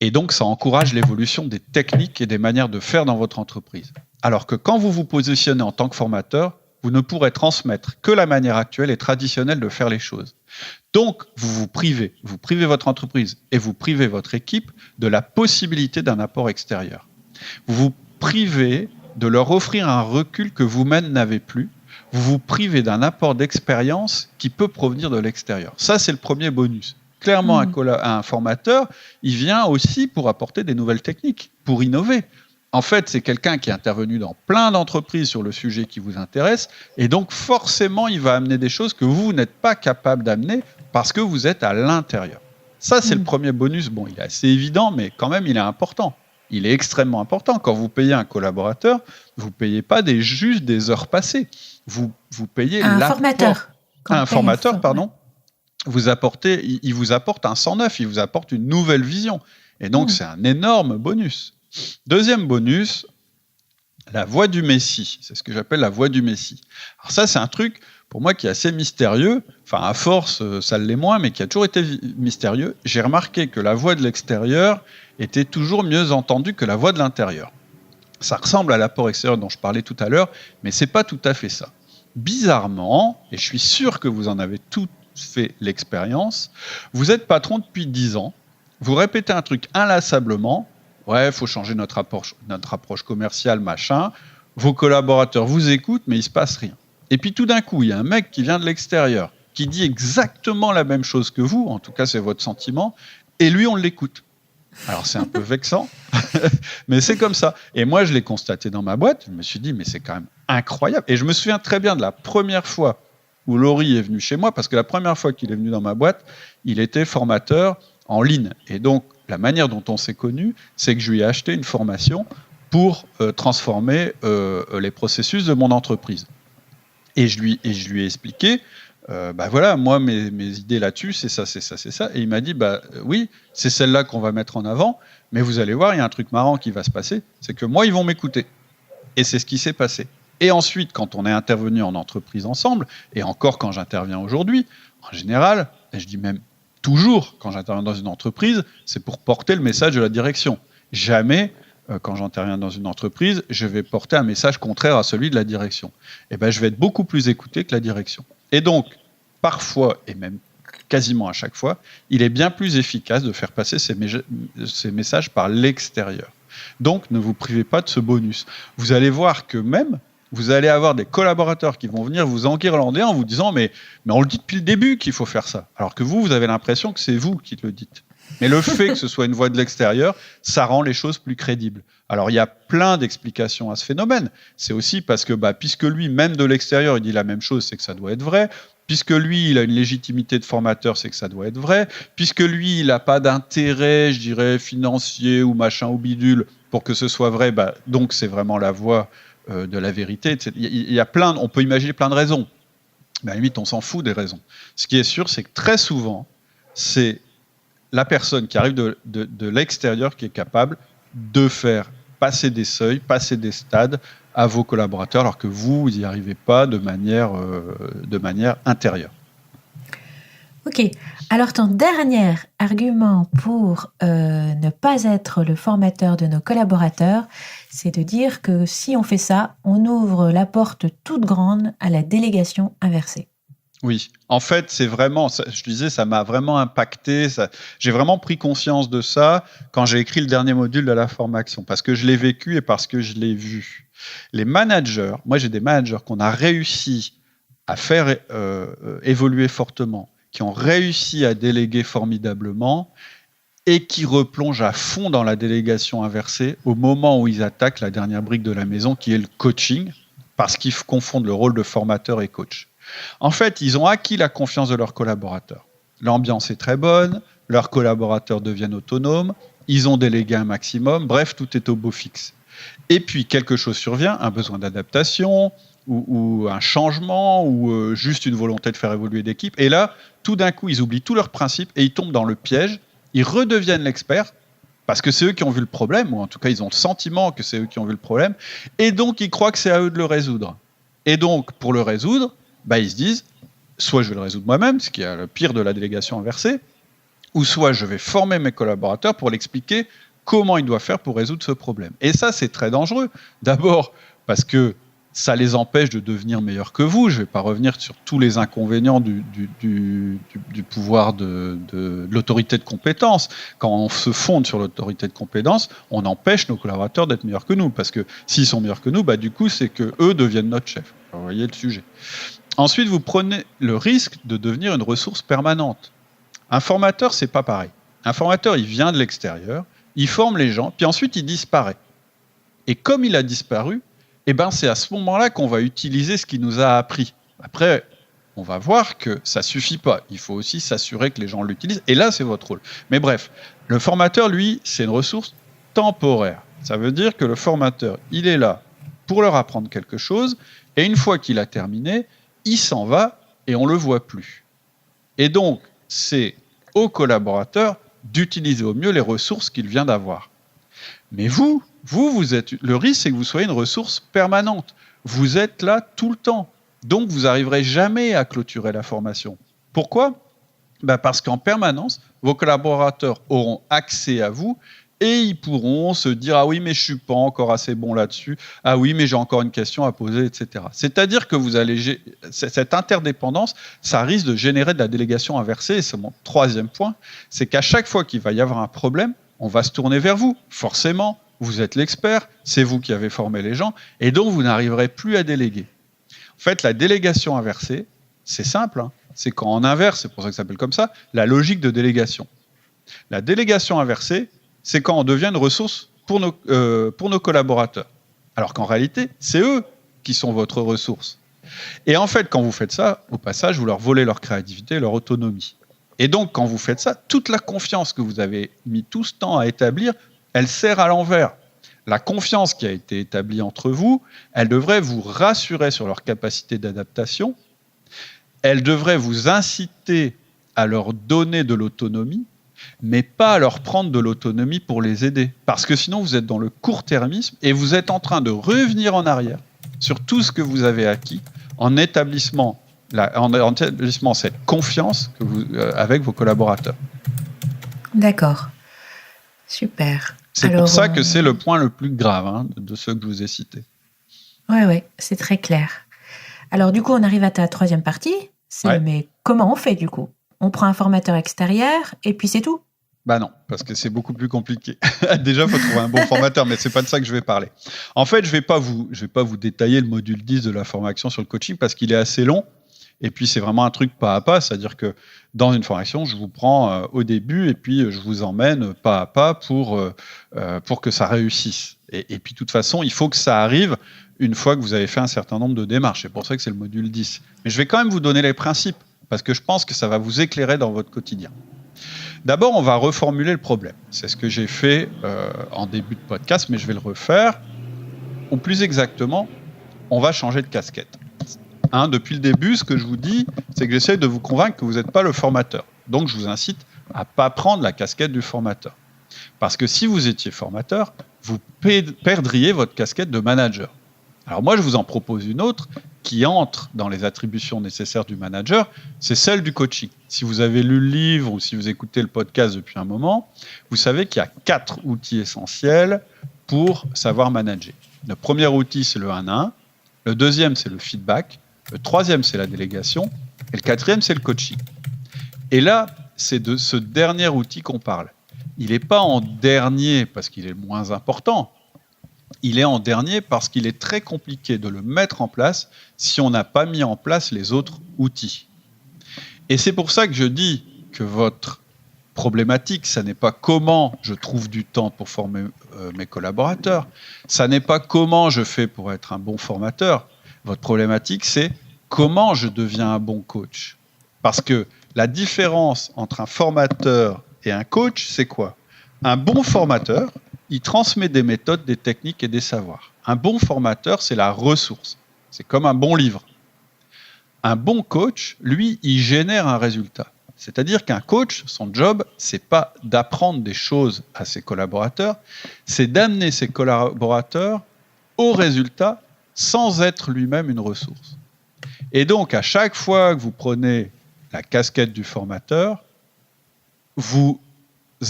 Et donc, ça encourage l'évolution des techniques et des manières de faire dans votre entreprise. Alors que quand vous vous positionnez en tant que formateur, vous ne pourrez transmettre que la manière actuelle et traditionnelle de faire les choses. Donc, vous privez votre entreprise et vous privez votre équipe de la possibilité d'un apport extérieur. Vous vous privez de leur offrir un recul que vous-même n'avez plus. Vous vous privez d'un apport d'expérience qui peut provenir de l'extérieur. Ça, c'est le premier bonus. Clairement, un formateur, il vient aussi pour apporter des nouvelles techniques, pour innover. En fait, c'est quelqu'un qui est intervenu dans plein d'entreprises sur le sujet qui vous intéresse, et donc forcément, il va amener des choses que vous n'êtes pas capable d'amener parce que vous êtes à l'intérieur. Ça, c'est le premier bonus. Bon, il est assez évident, mais quand même, il est important. Il est extrêmement important. Quand vous payez un collaborateur, vous ne payez pas juste des heures passées. Vous payez un formateur. Un formateur, pardon. Il vous apporte un sang neuf, il vous apporte une nouvelle vision. Et donc, c'est un énorme bonus. Deuxième bonus, la voix du Messie. C'est ce que j'appelle la voix du Messie. Alors ça, c'est un truc, pour moi, qui est assez mystérieux. Enfin, à force, ça l'est moins, mais qui a toujours été mystérieux. J'ai remarqué que la voix de l'extérieur était toujours mieux entendue que la voix de l'intérieur. Ça ressemble à l'apport extérieur dont je parlais tout à l'heure, mais c'est pas tout à fait ça. Bizarrement, et je suis sûr que vous en avez tous fait l'expérience, vous êtes patron depuis 10 ans, vous répétez un truc inlassablement, ouais, il faut changer notre approche commerciale, machin. Vos collaborateurs vous écoutent, mais il ne se passe rien. Et puis tout d'un coup, il y a un mec qui vient de l'extérieur, qui dit exactement la même chose que vous, en tout cas c'est votre sentiment, et lui on l'écoute. Alors c'est un peu vexant, mais c'est comme ça. Et moi je l'ai constaté dans ma boîte, je me suis dit mais c'est quand même incroyable. Et je me souviens très bien de la première fois où Laurie est venu chez moi, parce que la première fois qu'il est venu dans ma boîte, il était formateur en ligne. Et donc la manière dont on s'est connus, c'est que je lui ai acheté une formation pour transformer les processus de mon entreprise. Et je lui ai expliqué voilà, moi, mes idées là-dessus, c'est ça, c'est ça, c'est ça. Et il m'a dit, oui, c'est celle-là qu'on va mettre en avant, mais vous allez voir, il y a un truc marrant qui va se passer, c'est que moi, ils vont m'écouter. Et c'est ce qui s'est passé. Et ensuite, quand on est intervenu en entreprise ensemble, et encore quand j'interviens aujourd'hui, en général, et je dis même toujours, quand j'interviens dans une entreprise, c'est pour porter le message de la direction. Jamais, quand j'interviens dans une entreprise, je vais porter un message contraire à celui de la direction. Et je vais être beaucoup plus écouté que la direction. Et donc, parfois, et même quasiment à chaque fois, il est bien plus efficace de faire passer ces messages par l'extérieur. Donc, ne vous privez pas de ce bonus. Vous allez voir que même, vous allez avoir des collaborateurs qui vont venir vous enguirlander en vous disant mais on le dit depuis le début qu'il faut faire ça. Alors que vous avez l'impression que c'est vous qui le dites. Mais le fait que ce soit une voix de l'extérieur, ça rend les choses plus crédibles. Alors, il y a plein d'explications à ce phénomène. C'est aussi parce que, puisque lui, même de l'extérieur, il dit la même chose, c'est que ça doit être vrai. Puisque lui, il a une légitimité de formateur, c'est que ça doit être vrai. Puisque lui, il n'a pas d'intérêt, je dirais, financier ou machin ou bidule pour que ce soit vrai, donc c'est vraiment la voie de la vérité. Il y a on peut imaginer plein de raisons. Mais à la limite, on s'en fout des raisons. Ce qui est sûr, c'est que très souvent, c'est la personne qui arrive de l'extérieur qui est capable de faire passer des seuils, passer des stades à vos collaborateurs, alors que vous n'y arrivez pas de manière intérieure. Ok. Alors, ton dernier argument pour ne pas être le formateur de nos collaborateurs, c'est de dire que si on fait ça, on ouvre la porte toute grande à la délégation inversée. Oui, en fait, c'est vraiment, je disais, ça m'a vraiment impacté. J'ai vraiment pris conscience de ça quand j'ai écrit le dernier module de la formation, parce que je l'ai vécu et parce que je l'ai vu. Les managers, moi j'ai des managers qu'on a réussi à faire évoluer fortement, qui ont réussi à déléguer formidablement et qui replongent à fond dans la délégation inversée au moment où ils attaquent la dernière brique de la maison, qui est le coaching, parce qu'ils confondent le rôle de formateur et coach. En fait, ils ont acquis la confiance de leurs collaborateurs. L'ambiance est très bonne, leurs collaborateurs deviennent autonomes, ils ont délégué un maximum, bref, tout est au beau fixe. Et puis, quelque chose survient, un besoin d'adaptation, ou un changement, ou juste une volonté de faire évoluer l'équipe. Et là, tout d'un coup, ils oublient tous leurs principes et ils tombent dans le piège, ils redeviennent l'expert, parce que c'est eux qui ont vu le problème, ou en tout cas, ils ont le sentiment que c'est eux qui ont vu le problème, et donc ils croient que c'est à eux de le résoudre. Et donc, pour le résoudre, ils se disent, soit je vais le résoudre moi-même, ce qui est le pire de la délégation inversée, ou soit je vais former mes collaborateurs pour l'expliquer comment ils doivent faire pour résoudre ce problème. Et ça, c'est très dangereux. D'abord, parce que ça les empêche de devenir meilleurs que vous. Je ne vais pas revenir sur tous les inconvénients du pouvoir de l'autorité de compétence. Quand on se fonde sur l'autorité de compétence, on empêche nos collaborateurs d'être meilleurs que nous. Parce que s'ils sont meilleurs que nous, du coup, c'est qu'eux deviennent notre chef. Vous voyez le sujet. Ensuite, vous prenez le risque de devenir une ressource permanente. Un formateur, c'est pas pareil. Un formateur, il vient de l'extérieur, il forme les gens, puis ensuite, il disparaît. Et comme il a disparu, c'est à ce moment-là qu'on va utiliser ce qu'il nous a appris. Après, on va voir que ça suffit pas. Il faut aussi s'assurer que les gens l'utilisent. Et là, c'est votre rôle. Mais bref, le formateur, lui, c'est une ressource temporaire. Ça veut dire que le formateur, il est là pour leur apprendre quelque chose, et une fois qu'il a terminé, il s'en va et on ne le voit plus. Et donc, c'est au collaborateur d'utiliser au mieux les ressources qu'il vient d'avoir. Mais vous êtes, le risque, c'est que vous soyez une ressource permanente. Vous êtes là tout le temps. Donc, vous n'arriverez jamais à clôturer la formation. Pourquoi ? Parce qu'en permanence, vos collaborateurs auront accès à vous et ils pourront se dire « Ah oui, mais je ne suis pas encore assez bon là-dessus. Ah oui, mais j'ai encore une question à poser, etc. » C'est-à-dire que cette interdépendance, ça risque de générer de la délégation inversée. Et c'est mon troisième point, c'est qu'à chaque fois qu'il va y avoir un problème, on va se tourner vers vous. Forcément, vous êtes l'expert, c'est vous qui avez formé les gens, et donc vous n'arriverez plus à déléguer. En fait, la délégation inversée, c'est simple, c'est quand on inverse, c'est pour ça que ça s'appelle comme ça, la logique de délégation. La délégation inversée, c'est quand on devient une ressource pour nos collaborateurs. Alors qu'en réalité, c'est eux qui sont votre ressource. Et en fait, quand vous faites ça, au passage, vous leur volez leur créativité, leur autonomie. Et donc, quand vous faites ça, toute la confiance que vous avez mis tout ce temps à établir, elle sert à l'envers. La confiance qui a été établie entre vous, elle devrait vous rassurer sur leur capacité d'adaptation elle devrait vous inciter à leur donner de l'autonomie, mais pas à leur prendre de l'autonomie pour les aider. Parce que sinon, vous êtes dans le court-termisme et vous êtes en train de revenir en arrière sur tout ce que vous avez acquis en établissant cette confiance avec vos collaborateurs. D'accord. Super. C'est pour ça que c'est le point le plus grave de ceux que je vous ai cités. Oui, c'est très clair. Alors, du coup, on arrive à ta troisième partie. Mais comment on fait, du coup ? On prend un formateur extérieur et puis c'est tout ? Bah non, parce que c'est beaucoup plus compliqué. Déjà, il faut trouver un bon formateur, mais c'est pas de ça que je vais parler. En fait, je vais pas vous détailler le module 10 de la formation sur le coaching parce qu'il est assez long. Et puis, c'est vraiment un truc pas à pas. C'est-à-dire que dans une formation, je vous prends au début et puis je vous emmène pas à pas pour que ça réussisse. Et puis, de toute façon, il faut que ça arrive une fois que vous avez fait un certain nombre de démarches. C'est pour ça que c'est le module 10. Mais je vais quand même vous donner les principes parce que je pense que ça va vous éclairer dans votre quotidien. D'abord, on va reformuler le problème. C'est ce que j'ai fait en début de podcast, mais je vais le refaire. Ou plus exactement, on va changer de casquette. Depuis le début, ce que je vous dis, c'est que j'essaie de vous convaincre que vous n'êtes pas le formateur. Donc, je vous incite à ne pas prendre la casquette du formateur. Parce que si vous étiez formateur, vous perdriez votre casquette de manager. Alors moi, je vous en propose une autre qui entre dans les attributions nécessaires du manager, c'est celle du coaching. Si vous avez lu le livre ou si vous écoutez le podcast depuis un moment, vous savez qu'il y a 4 outils essentiels pour savoir manager. Le premier outil, c'est le 1-1. Le deuxième, c'est le feedback. Le troisième, c'est la délégation. Et le quatrième, c'est le coaching. Et là, c'est de ce dernier outil qu'on parle. Il n'est pas en dernier parce qu'il est le moins important. Il est en dernier parce qu'il est très compliqué de le mettre en place si on n'a pas mis en place les autres outils. Et c'est pour ça que je dis que votre problématique, ça n'est pas comment je trouve du temps pour former mes collaborateurs, ça n'est pas comment je fais pour être un bon formateur. Votre problématique, c'est comment je deviens un bon coach. Parce que la différence entre un formateur et un coach, c'est quoi ? Un bon formateur, il transmet des méthodes, des techniques et des savoirs. Un bon formateur, c'est la ressource. C'est comme un bon livre. Un bon coach, lui, il génère un résultat. C'est-à-dire qu'un coach, son job, c'est pas d'apprendre des choses à ses collaborateurs, c'est d'amener ses collaborateurs au résultat sans être lui-même une ressource. Et donc, à chaque fois que vous prenez la casquette du formateur, vous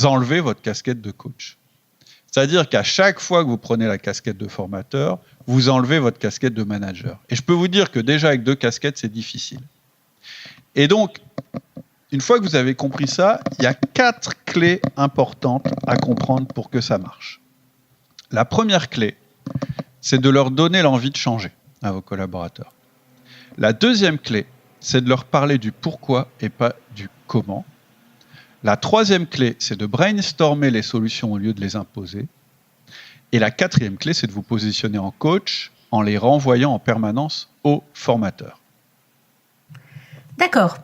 enlevez votre casquette de coach. C'est-à-dire qu'à chaque fois que vous prenez la casquette de formateur, vous enlevez votre casquette de manager. Et je peux vous dire que déjà avec 2 casquettes, c'est difficile. Et donc, une fois que vous avez compris ça, il y a 4 clés importantes à comprendre pour que ça marche. La première clé, c'est de leur donner l'envie de changer à vos collaborateurs. La deuxième clé, c'est de leur parler du pourquoi et pas du comment. La troisième clé, c'est de brainstormer les solutions au lieu de les imposer. Et la quatrième clé, c'est de vous positionner en coach en les renvoyant en permanence aux formateurs. D'accord.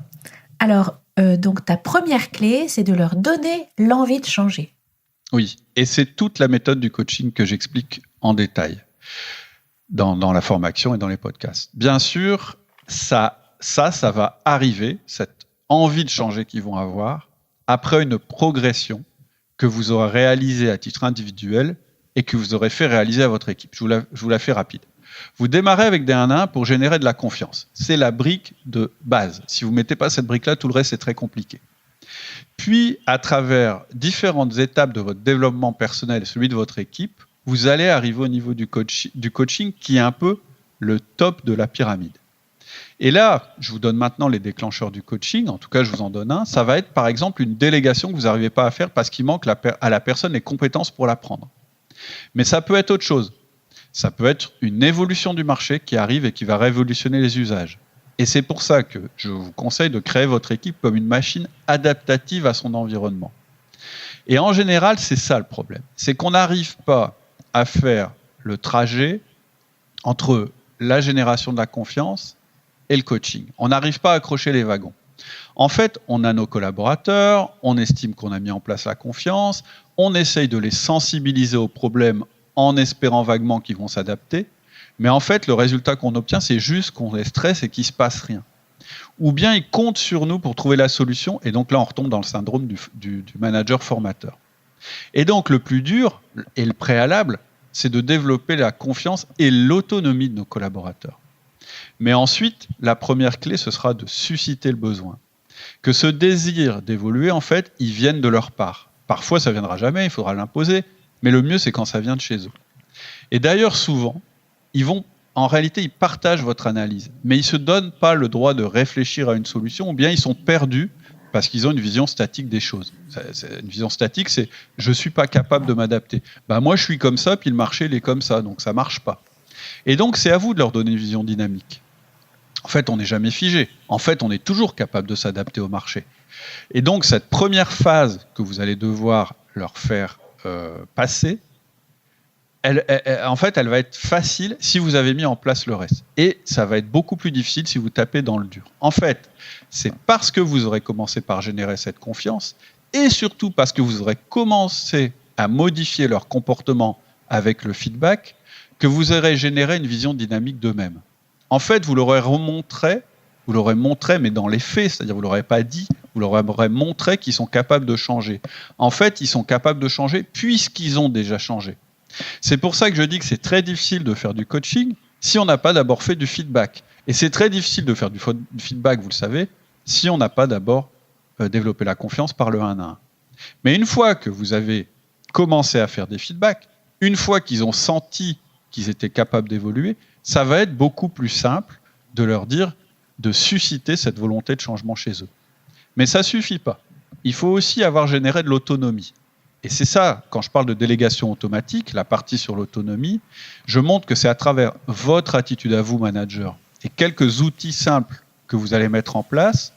Alors, donc ta première clé, c'est de leur donner l'envie de changer. Oui, et c'est toute la méthode du coaching que j'explique en détail dans la formation et dans les podcasts. Bien sûr, ça va arriver, cette envie de changer qu'ils vont avoir, après une progression que vous aurez réalisée à titre individuel et que vous aurez fait réaliser à votre équipe. Je vous la fais rapide. Vous démarrez avec des 1-1 pour générer de la confiance. C'est la brique de base. Si vous ne mettez pas cette brique-là, tout le reste, c'est très compliqué. Puis, à travers différentes étapes de votre développement personnel et celui de votre équipe, vous allez arriver au niveau du coaching qui est un peu le top de la pyramide. Et là, je vous donne maintenant les déclencheurs du coaching, en tout cas je vous en donne un, ça va être par exemple une délégation que vous n'arrivez pas à faire parce qu'il manque à la personne les compétences pour l'apprendre. Mais ça peut être autre chose. Ça peut être une évolution du marché qui arrive et qui va révolutionner les usages. Et c'est pour ça que je vous conseille de créer votre équipe comme une machine adaptative à son environnement. Et en général, c'est ça le problème. C'est qu'on n'arrive pas à faire le trajet entre la génération de la confiance et le coaching. On n'arrive pas à accrocher les wagons. En fait, on a nos collaborateurs, on estime qu'on a mis en place la confiance, on essaye de les sensibiliser aux problèmes en espérant vaguement qu'ils vont s'adapter, mais en fait, le résultat qu'on obtient, c'est juste qu'on les stresse et qu'il ne se passe rien. ou bien il compte sur nous pour trouver la solution, et donc là on retombe dans le syndrome du manager formateur. Et donc le plus dur et le préalable, c'est de développer la confiance et l'autonomie de nos collaborateurs. Mais ensuite, la première clé, ce sera de susciter le besoin. Que ce désir d'évoluer, en fait, il vienne de leur part. Parfois, ça ne viendra jamais, il faudra l'imposer, mais le mieux, c'est quand ça vient de chez eux. Et d'ailleurs, souvent, en réalité, ils partagent votre analyse, mais ils ne se donnent pas le droit de réfléchir à une solution, ou bien ils sont perdus parce qu'ils ont une vision statique des choses. Une vision statique, c'est « je ne suis pas capable de m'adapter ». Moi, je suis comme ça, puis le marché, il est comme ça, donc ça ne marche pas. Et donc, c'est à vous de leur donner une vision dynamique. En fait, on n'est jamais figé. En fait, on est toujours capable de s'adapter au marché. Et donc, cette première phase que vous allez devoir leur faire passer, en fait, elle va être facile si vous avez mis en place le reste. Et ça va être beaucoup plus difficile si vous tapez dans le dur. En fait, c'est parce que vous aurez commencé par générer cette confiance, et surtout parce que vous aurez commencé à modifier leur comportement avec le feedback, que vous aurez généré une vision dynamique d'eux-mêmes. En fait, vous l'aurez montré, mais dans les faits, c'est-à-dire vous ne l'aurez pas dit, vous leur aurez montré qu'ils sont capables de changer. En fait, ils sont capables de changer puisqu'ils ont déjà changé. C'est pour ça que je dis que c'est très difficile de faire du coaching si on n'a pas d'abord fait du feedback. Et c'est très difficile de faire du feedback, vous le savez, si on n'a pas d'abord développé la confiance par le 1 à 1. Mais une fois que vous avez commencé à faire des feedbacks, une fois qu'ils ont senti qu'ils étaient capables d'évoluer, ça va être beaucoup plus simple de leur dire de susciter cette volonté de changement chez eux. Mais ça ne suffit pas. Il faut aussi avoir généré de l'autonomie. Et c'est ça, quand je parle de délégation automatique, la partie sur l'autonomie, je montre que c'est à travers votre attitude à vous, manager, et quelques outils simples que vous allez mettre en place,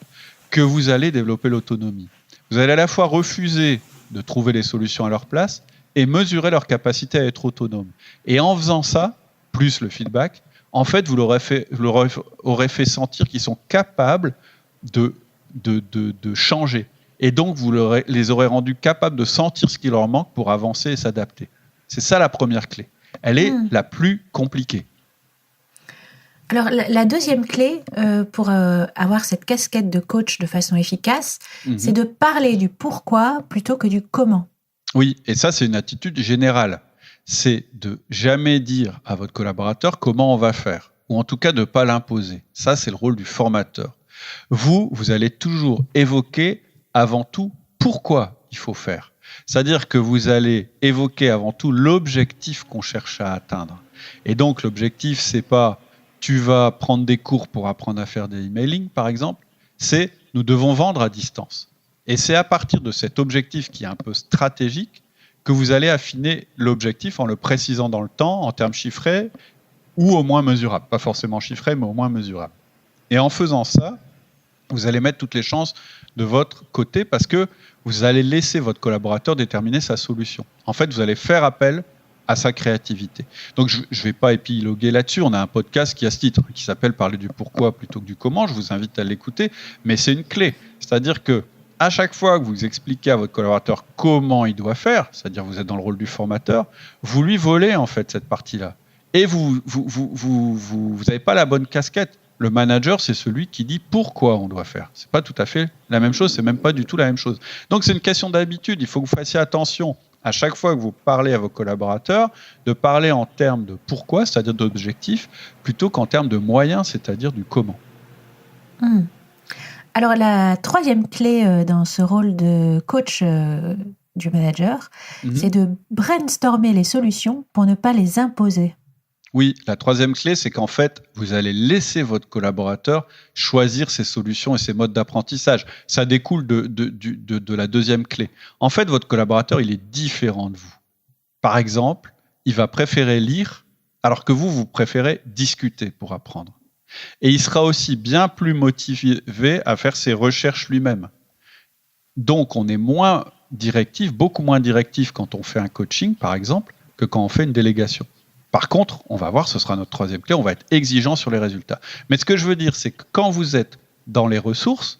que vous allez développer l'autonomie. Vous allez à la fois refuser de trouver les solutions à leur place et mesurer leur capacité à être autonome. Et en faisant ça, plus le feedback, en fait, vous leur aurez fait sentir qu'ils sont capables de changer. Et donc, vous les aurez rendus capables de sentir ce qui leur manque pour avancer et s'adapter. C'est ça la première clé. Elle est la plus compliquée. Alors, la deuxième clé pour avoir cette casquette de coach de façon efficace, c'est de parler du pourquoi plutôt que du comment. Oui, et ça, c'est une attitude générale. C'est de jamais dire à votre collaborateur comment on va faire, ou en tout cas de ne pas l'imposer. Ça, c'est le rôle du formateur. Vous allez toujours évoquer avant tout pourquoi il faut faire. C'est-à-dire que vous allez évoquer avant tout l'objectif qu'on cherche à atteindre. Et donc, l'objectif, c'est pas tu vas prendre des cours pour apprendre à faire des emailing, par exemple, c'est nous devons vendre à distance. Et c'est à partir de cet objectif qui est un peu stratégique que vous allez affiner l'objectif en le précisant dans le temps, en termes chiffrés, ou au moins mesurables. Pas forcément chiffrés, mais au moins mesurables. Et en faisant ça, vous allez mettre toutes les chances de votre côté parce que vous allez laisser votre collaborateur déterminer sa solution. En fait, vous allez faire appel à sa créativité. Donc, je ne vais pas épiloguer là-dessus. On a un podcast qui a ce titre, qui s'appelle « Parler du pourquoi plutôt que du comment ». Je vous invite à l'écouter, mais c'est une clé. C'est-à-dire que à chaque fois que vous expliquez à votre collaborateur comment il doit faire, c'est-à-dire vous êtes dans le rôle du formateur, vous lui volez en fait cette partie-là. Et vous n'avez pas la bonne casquette. Le manager, c'est celui qui dit pourquoi on doit faire. C'est pas tout à fait la même chose, c'est même pas du tout la même chose. Donc c'est une question d'habitude. Il faut que vous fassiez attention à chaque fois que vous parlez à vos collaborateurs, de parler en termes de pourquoi, c'est-à-dire d'objectifs, plutôt qu'en termes de moyens, c'est-à-dire du comment. Alors, la troisième clé dans ce rôle de coach du manager, c'est de brainstormer les solutions pour ne pas les imposer. Oui, la troisième clé, c'est qu'en fait, vous allez laisser votre collaborateur choisir ses solutions et ses modes d'apprentissage. Ça découle de la deuxième clé. En fait, votre collaborateur, il est différent de vous. Par exemple, il va préférer lire, alors que vous préférez discuter pour apprendre. Et il sera aussi bien plus motivé à faire ses recherches lui-même. Donc, on est moins directif, beaucoup moins directif quand on fait un coaching, par exemple, que quand on fait une délégation. Par contre, on va voir, ce sera notre troisième clé, on va être exigeant sur les résultats. Mais ce que je veux dire, c'est que quand vous êtes dans les ressources,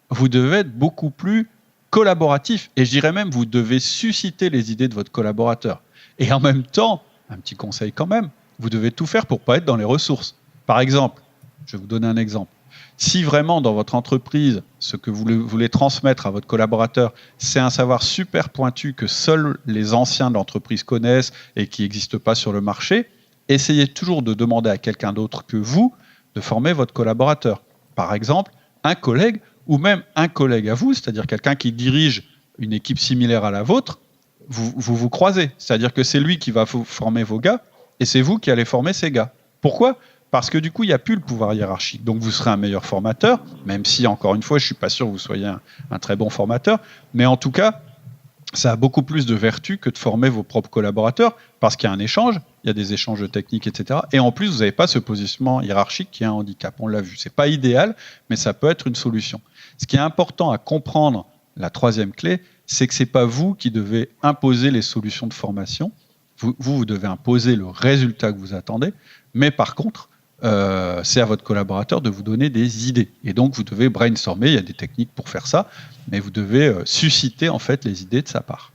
vous devez être beaucoup plus collaboratif. Et je dirais même, vous devez susciter les idées de votre collaborateur. Et en même temps, un petit conseil quand même, vous devez tout faire pour ne pas être dans les ressources. Par exemple, je vais vous donner un exemple. Si vraiment dans votre entreprise, ce que vous voulez transmettre à votre collaborateur, c'est un savoir super pointu que seuls les anciens de l'entreprise connaissent et qui n'existe pas sur le marché, essayez toujours de demander à quelqu'un d'autre que vous de former votre collaborateur. Par exemple, un collègue ou même un collègue à vous, c'est-à-dire quelqu'un qui dirige une équipe similaire à la vôtre, vous croisez. C'est-à-dire que c'est lui qui va former vos gars et c'est vous qui allez former ces gars. Pourquoi ? Parce que du coup, il n'y a plus le pouvoir hiérarchique. Donc, vous serez un meilleur formateur, même si, encore une fois, je ne suis pas sûr que vous soyez un très bon formateur. Mais en tout cas, ça a beaucoup plus de vertu que de former vos propres collaborateurs parce qu'il y a un échange, il y a des échanges techniques, etc. Et en plus, vous n'avez pas ce positionnement hiérarchique qui est un handicap. On l'a vu. Ce n'est pas idéal, mais ça peut être une solution. Ce qui est important à comprendre, la troisième clé, c'est que ce n'est pas vous qui devez imposer les solutions de formation. Vous devez imposer le résultat que vous attendez. Mais par contre, c'est à votre collaborateur de vous donner des idées. Et donc, vous devez brainstormer, il y a des techniques pour faire ça, mais vous devez susciter en fait les idées de sa part.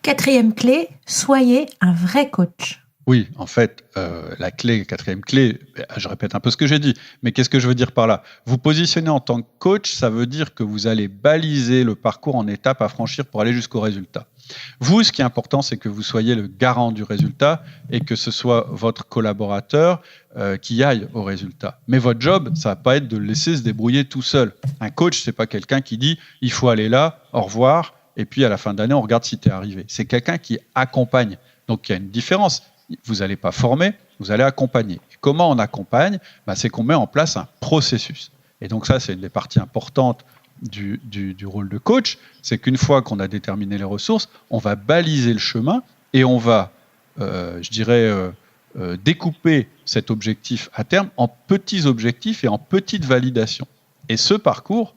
Quatrième clé, soyez un vrai coach. Oui, en fait, quatrième clé, je répète un peu ce que j'ai dit, mais qu'est-ce que je veux dire par là ? Vous positionner en tant que coach, ça veut dire que vous allez baliser le parcours en étapes à franchir pour aller jusqu'au résultat. Vous, ce qui est important, c'est que vous soyez le garant du résultat et que ce soit votre collaborateur qui aille au résultat. Mais votre job, ça ne va pas être de le laisser se débrouiller tout seul. Un coach, ce n'est pas quelqu'un qui dit « il faut aller là, au revoir », et puis à la fin de l'année, on regarde si tu es arrivé. C'est quelqu'un qui accompagne. Donc, il y a une différence. Vous n'allez pas former, vous allez accompagner. Et comment on accompagne ? C'est qu'on met en place un processus. Et donc ça, c'est une des parties importantes du rôle de coach, c'est qu'une fois qu'on a déterminé les ressources, on va baliser le chemin et on va, découper cet objectif à terme en petits objectifs et en petites validations. Et ce parcours,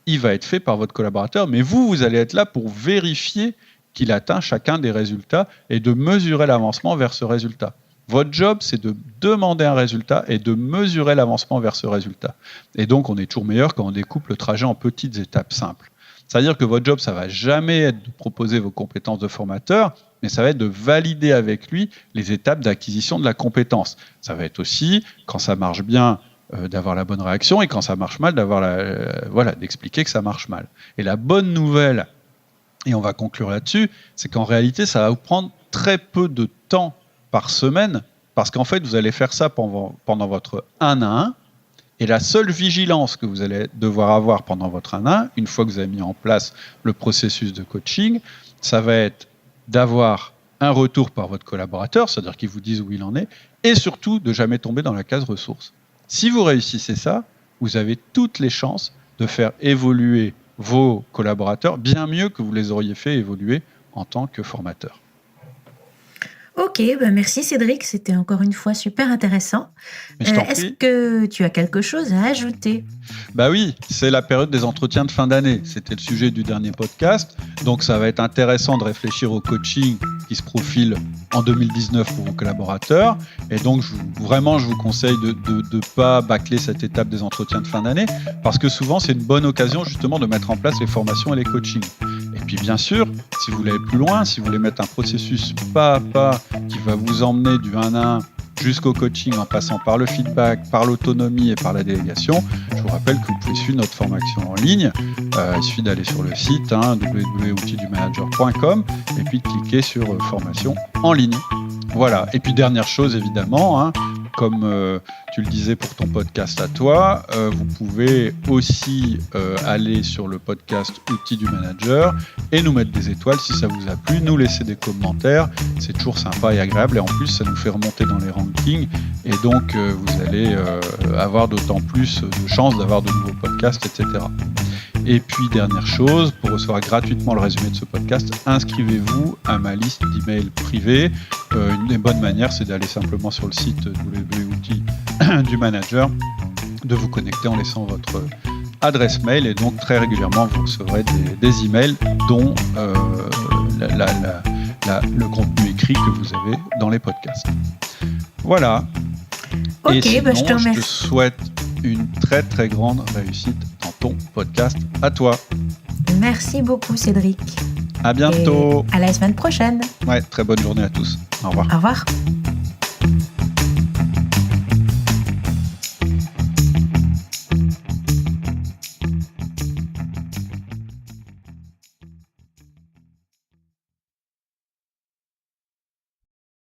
il va être fait par votre collaborateur, mais vous allez être là pour vérifier qu'il atteint chacun des résultats et de mesurer l'avancement vers ce résultat. Votre job, c'est de demander un résultat et de mesurer l'avancement vers ce résultat. Et donc, on est toujours meilleur quand on découpe le trajet en petites étapes simples. C'est-à-dire que votre job, ça ne va jamais être de proposer vos compétences de formateur, mais ça va être de valider avec lui les étapes d'acquisition de la compétence. Ça va être aussi, quand ça marche bien, d'avoir la bonne réaction et quand ça marche mal, d'expliquer que ça marche mal. Et la bonne nouvelle, et on va conclure là-dessus, c'est qu'en réalité, ça va vous prendre très peu de temps par semaine, parce qu'en fait, vous allez faire ça pendant votre 1 à 1, et la seule vigilance que vous allez devoir avoir pendant votre 1 à 1, une fois que vous avez mis en place le processus de coaching, ça va être d'avoir un retour par votre collaborateur, c'est-à-dire qu'il vous dise où il en est, et surtout de jamais tomber dans la case ressources. Si vous réussissez ça, vous avez toutes les chances de faire évoluer vos collaborateurs bien mieux que vous les auriez fait évoluer en tant que formateur. Ok, merci Cédric, c'était encore une fois super intéressant. Est-ce que tu as quelque chose à ajouter ? Oui, c'est la période des entretiens de fin d'année. C'était le sujet du dernier podcast. Donc ça va être intéressant de réfléchir au coaching qui se profile en 2019 pour vos collaborateurs. Et donc je vous conseille de ne pas bâcler cette étape des entretiens de fin d'année parce que souvent c'est une bonne occasion justement de mettre en place les formations et les coachings. Et puis bien sûr, si vous voulez aller plus loin, si vous voulez mettre un processus pas à pas qui va vous emmener du 1 à 1 jusqu'au coaching en passant par le feedback, par l'autonomie et par la délégation, je vous rappelle que vous pouvez suivre notre formation en ligne. Il suffit d'aller sur le site www.outildumanager.com et puis de cliquer sur formation en ligne. Voilà. Et puis dernière chose évidemment, comme tu le disais pour ton podcast à toi, vous pouvez aussi aller sur le podcast Outils du Manager et nous mettre des étoiles si ça vous a plu, nous laisser des commentaires, c'est toujours sympa et agréable et en plus ça nous fait remonter dans les rankings et donc vous allez avoir d'autant plus de chances d'avoir de nouveaux podcasts, etc. Et puis, dernière chose, pour recevoir gratuitement le résumé de ce podcast, inscrivez-vous à ma liste d'emails privés. Une des bonnes manières, c'est d'aller simplement sur le site www.outils du manager, de vous connecter en laissant votre adresse mail et donc très régulièrement, vous recevrez des emails dont le contenu écrit que vous avez dans les podcasts. Voilà. Ok, et sinon, je te remercie. Je te souhaite une très très grande réussite dans ton podcast. À toi. Merci beaucoup Cédric. À bientôt. Et à la semaine prochaine. Ouais, très bonne journée à tous. Au revoir. Au revoir.